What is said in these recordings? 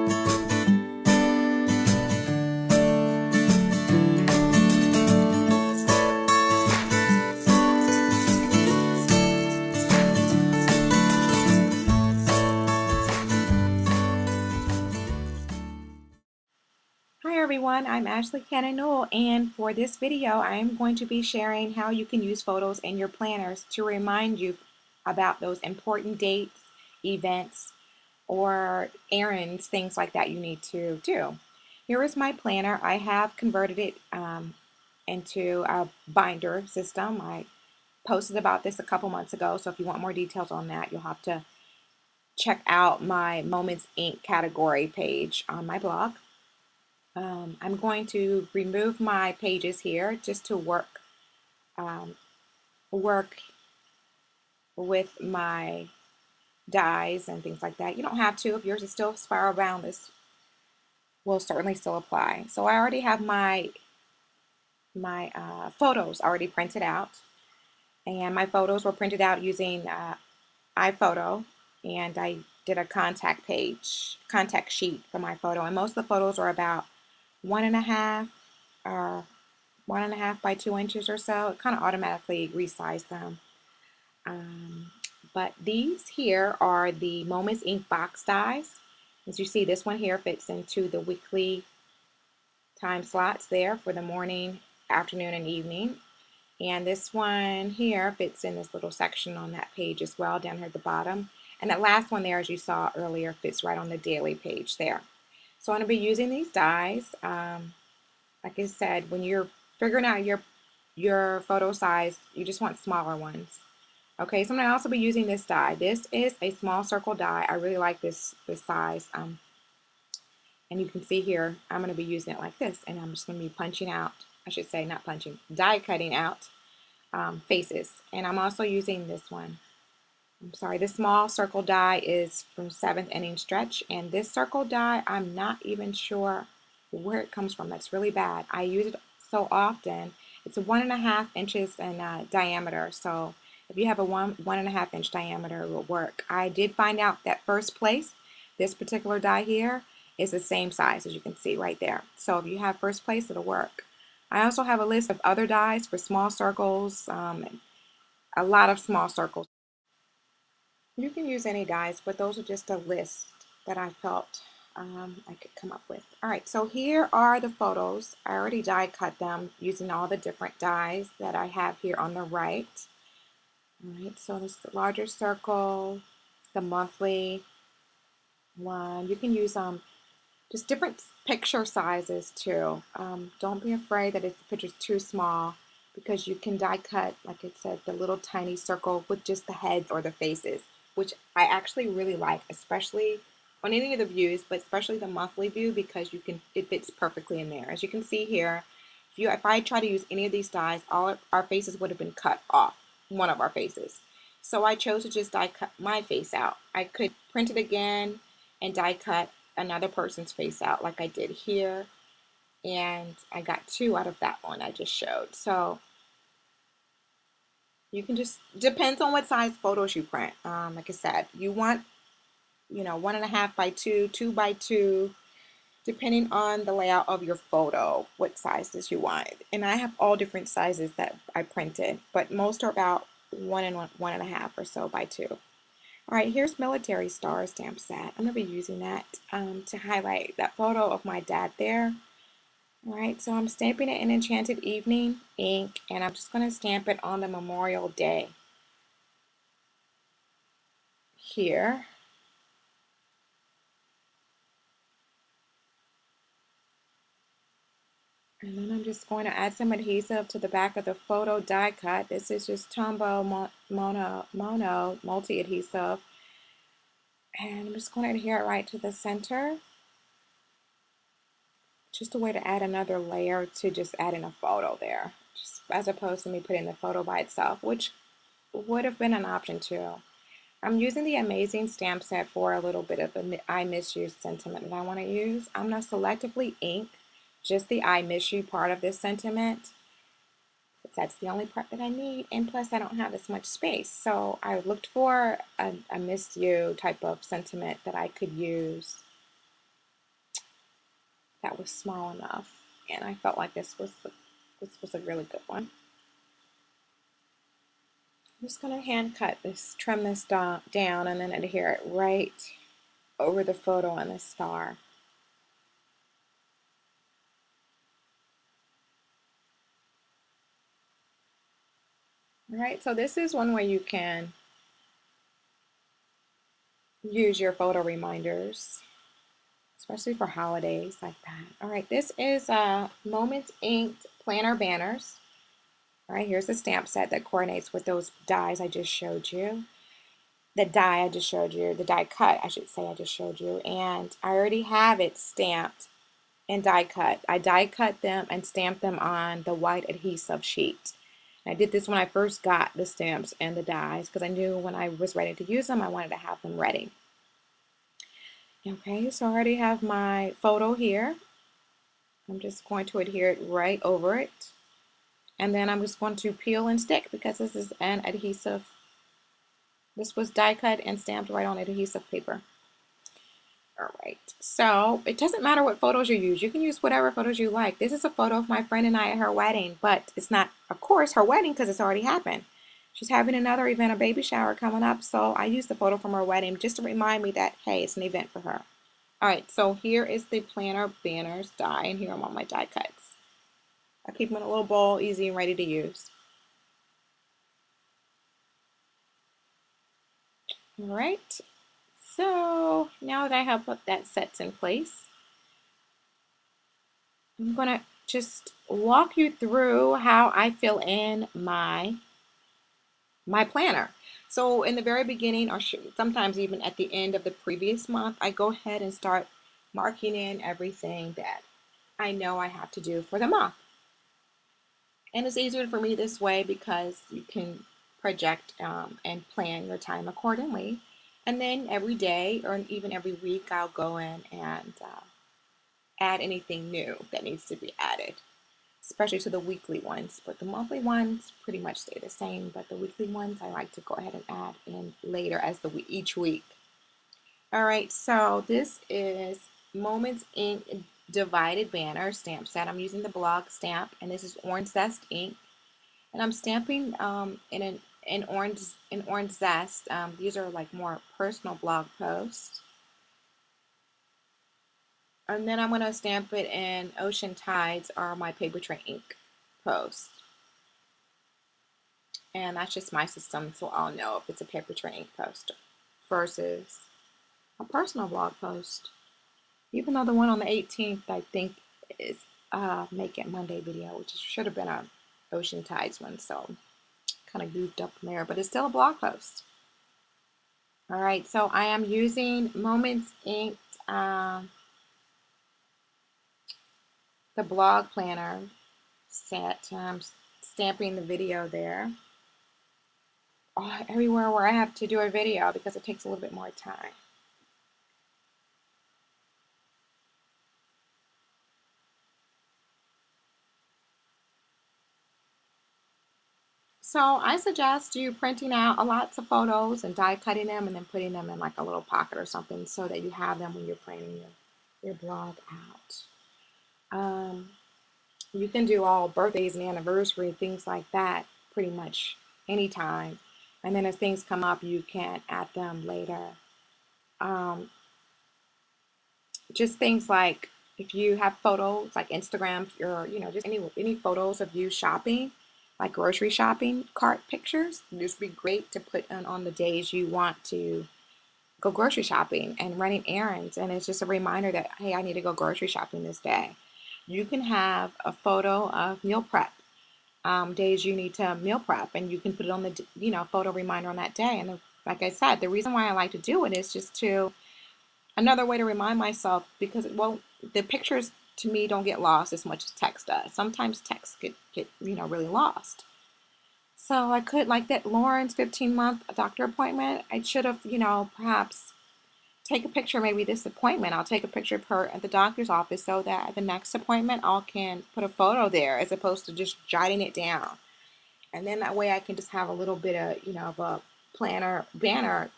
Hi everyone, I'm Cannon Newell, and for this video I am going to be sharing how you can use photos in your planners to remind you about those important dates, events, or errands, things like that you need to do. Here is my planner. I have converted it into a binder system. I posted about this a couple months ago, so if you want more details on that, you'll have to check out my Moments Inc. category page on my blog. I'm going to remove my pages here just to work with my dies and things like that. You don't have to. If yours is still spiral bound, this will certainly still apply. So I already have my photos already printed out, and my photos were printed out using iPhoto, and I did a contact sheet for my photo, and most of the photos are about 1.5 or 1.5 by 2 inches or so. It kind of automatically resized them. But these here are the Moments Inc. box dies. As you see, this one here fits into the weekly time slots there for the morning, afternoon, and evening. And this one here fits in this little section on that page as well, down here at the bottom. And that last one there, as you saw earlier, fits right on the daily page there. So I'm going to be using these dies. Like I said, when you're figuring out your photo size, you just want smaller ones. Okay, so I'm going to also be using this die. This is a small circle die. I really like this size. And you can see here, I'm going to be using it like this, and I'm just going to be punching out, I should say not punching, die cutting out faces. And I'm also using this one. I'm sorry, this small circle die is from 7th inning stretch, and this circle die, I'm not even sure where it comes from. That's really bad. I use it so often. It's 1.5 inches in diameter, so if you have a 1.5 inch diameter, it will work. I did find out that first place, this particular die here, is the same size as you can see right there. So if you have first place, it'll work. I also have a list of other dies for small circles, a lot of small circles. You can use any dies, but those are just a list that I felt I could come up with. All right, so here are the photos. I already die cut them using all the different dies that I have here on the right. All right, so this is the larger circle, the monthly one. You can use just different picture sizes too. Don't be afraid that if the picture's too small, because you can die cut, like I said, the little tiny circle with just the heads or the faces, which I actually really like, especially on any of the views, but especially the monthly view, because it fits perfectly in there. As you can see here, if I try to use any of these dies, all our faces would have been cut off, one of our faces. So I chose to just die cut my face out. I could print it again and die cut another person's face out like I did here, and I got 2 out of that one I just showed. So you can just, depends on what size photos you print. Like I said, you want 1.5 by 2, 2 by 2, depending on the layout of your photo, what sizes you want. And I have all different sizes that I printed, but most are about 1 and 1.5 or so by 2. All right, here's Military Star stamp set. I'm going to be using that to highlight that photo of my dad there. All right, so I'm stamping it in Enchanted Evening ink, and I'm just going to stamp it on the Memorial Day here. And then I'm just going to add some adhesive to the back of the photo die cut. This is just Tombow Mono multi-adhesive. And I'm just going to adhere it right to the center. Just a way to add another layer to just add in a photo there, just as opposed to me putting the photo by itself, which would have been an option too. I'm using the Amazing stamp set for a little bit of the I miss you sentiment that I want to use. I'm going to selectively ink just the I miss you part of this sentiment. That's the only part that I need, and plus I don't have as much space. So I looked for a miss you type of sentiment that I could use that was small enough, and I felt like this was a really good one. I'm just gonna hand cut this, trim this down, and then adhere it right over the photo on the star. All right, so this is one way you can use your photo reminders, especially for holidays like that. All right, this is Moments Inked Planner Banners. All right, here's the stamp set that coordinates with those dies I just showed you. The die I just showed you, the die cut, I should say, I just showed you. And I already have it stamped and die cut. I die cut them and stamped them on the white adhesive sheet. I did this when I first got the stamps and the dies because I knew when I was ready to use them, I wanted to have them ready. Okay, so I already have my photo here. I'm just going to adhere it right over it. And then I'm just going to peel and stick because this is an adhesive. This was die cut and stamped right on adhesive paper. All right, so it doesn't matter what photos you use. You can use whatever photos you like. This is a photo of my friend and I at her wedding, but it's not, of course, her wedding because it's already happened. She's having another event, a baby shower coming up, so I used the photo from her wedding just to remind me that, hey, it's an event for her. All right, so here is the planner banners die, and here are all my die cuts. I keep them in a little bowl, easy and ready to use. All right, so now that I have put that sets in place, I'm going to just walk you through how I fill in my planner. So in the very beginning, or sometimes even at the end of the previous month, I go ahead and start marking in everything that I know I have to do for the month. And it's easier for me this way because you can project and plan your time accordingly. And then every day or even every week, I'll go in and add anything new that needs to be added, especially to the weekly ones. But the monthly ones pretty much stay the same, but the weekly ones I like to go ahead and add in later as each week. All right, so this is Moments Ink Divided Banner stamp set. I'm using the blog stamp, and this is Orange Zest ink, and I'm stamping in orange zest. These are like more personal blog posts. And then I'm going to stamp it in Ocean Tides or my paper tray ink post. And that's just my system, so I'll know if it's a paper tray ink post versus a personal blog post. Even though the one on the 18th, I think, is Make It Monday video, which should have been a Ocean Tides one, so kind of goofed up in there, but it's still a blog post. All right, so I am using Moments Inked, the blog planner set. I'm stamping the video there. Everywhere where I have to do a video because it takes a little bit more time. So I suggest you printing out lots of photos and die cutting them and then putting them in like a little pocket or something so that you have them when you're planning your blog out. You can do all birthdays and anniversary, things like that, pretty much anytime. And then as things come up, you can add them later. Just things like if you have photos like Instagram or just any photos of you shopping, like grocery shopping cart pictures, this would be great to put on the days you want to go grocery shopping and running errands, and it's just a reminder that, hey, I need to go grocery shopping this day. You can have a photo of meal prep, days you need to meal prep, and you can put it on the photo reminder on that day. And like I said, the reason why I like to do it is just another way to remind myself, because the pictures to me don't get lost as much as text does. Sometimes text get really lost. So I could, like that Lauren's 15-month doctor appointment, I should have perhaps take a picture, maybe this appointment. I'll take a picture of her at the doctor's office so that at the next appointment I can put a photo there as opposed to just jotting it down. And then that way I can just have a little bit of a planner banner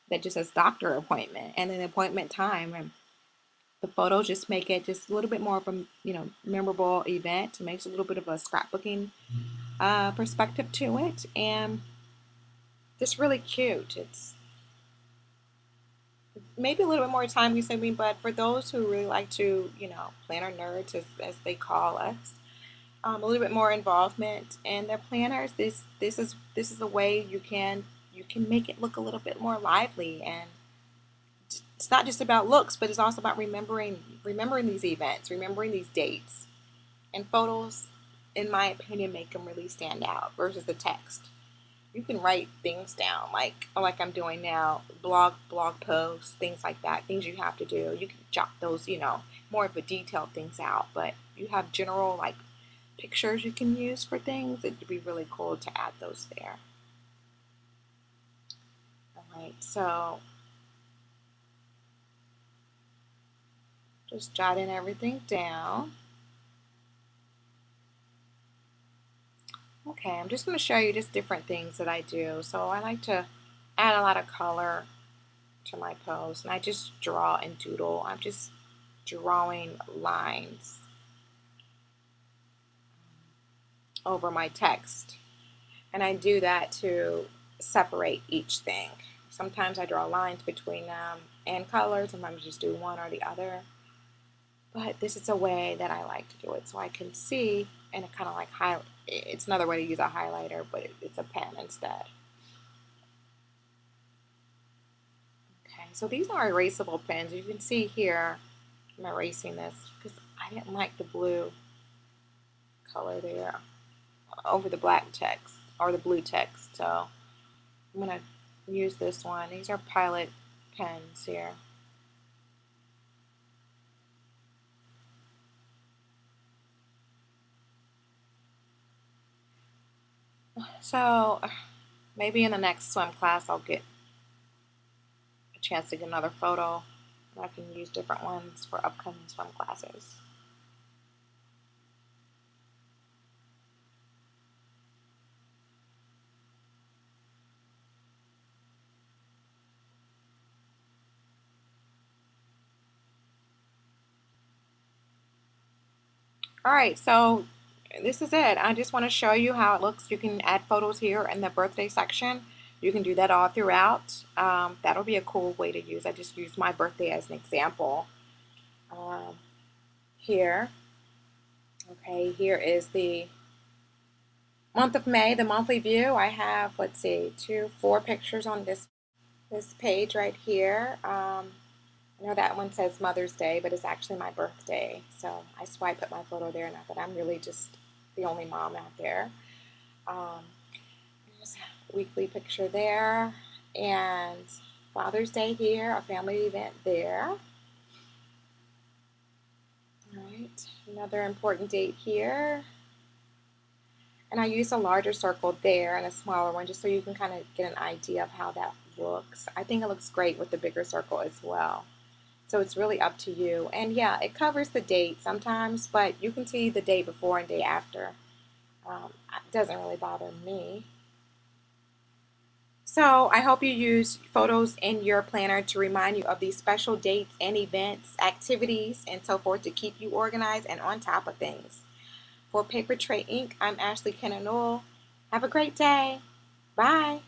that just says doctor appointment and then appointment time and the photos just make it just a little bit more of a, memorable event. It makes a little bit of a scrapbooking perspective to it, and just really cute. It's maybe a little bit more time consuming, but for those who really like to, planner nerds, as they call us, a little bit more involvement in their planners. This is a way you can make it look a little bit more lively, and it's not just about looks, but it's also about remembering these events, remembering these dates, and photos, in my opinion, make them really stand out versus the text. You can write things down like I'm doing now, blog posts, things like that, things you have to do. You can jot those, more of a detailed things out, but you have general like pictures you can use for things. It'd be really cool to add those there. All right, so just jotting everything down. Okay, I'm just going to show you just different things that I do. So I like to add a lot of color to my post, and I just draw and doodle. I'm just drawing lines over my text, and I do that to separate each thing. Sometimes I draw lines between them and color, sometimes I just do one or the other, but this is a way that I like to do it so I can see, and it kind of like highlight. It's another way to use a highlighter, but it's a pen instead. Okay, so these are erasable pens. You can see here, I'm erasing this because I didn't like the blue color there over the black text or the blue text. So I'm going to use this one. These are Pilot pens here. So maybe in the next swim class I'll get a chance to get another photo. I can use different ones for upcoming swim classes. All right, so this is it. I just want to show you how it looks. You can add photos here in the birthday section. You can do that all throughout. That'll be a cool way to use. I just used my birthday as an example here. Okay, here is the month of May, the monthly view. I have, let's see, 4 pictures on this page right here. I know that one says Mother's Day, but it's actually my birthday. So that's why I put my photo there, not that I'm really just the only mom out there. There's a weekly picture there, and Father's Day here, a family event there. All right, another important date here. And I use a larger circle there and a smaller one just so you can kind of get an idea of how that looks. I think it looks great with the bigger circle as well. So it's really up to you. And yeah, it covers the date sometimes, but you can see the day before and day after. It doesn't really bother me. So I hope you use photos in your planner to remind you of these special dates and events, activities, and so forth to keep you organized and on top of things. For Paper Tray Inc., I'm Ashley Cannon Newell. Have a great day. Bye.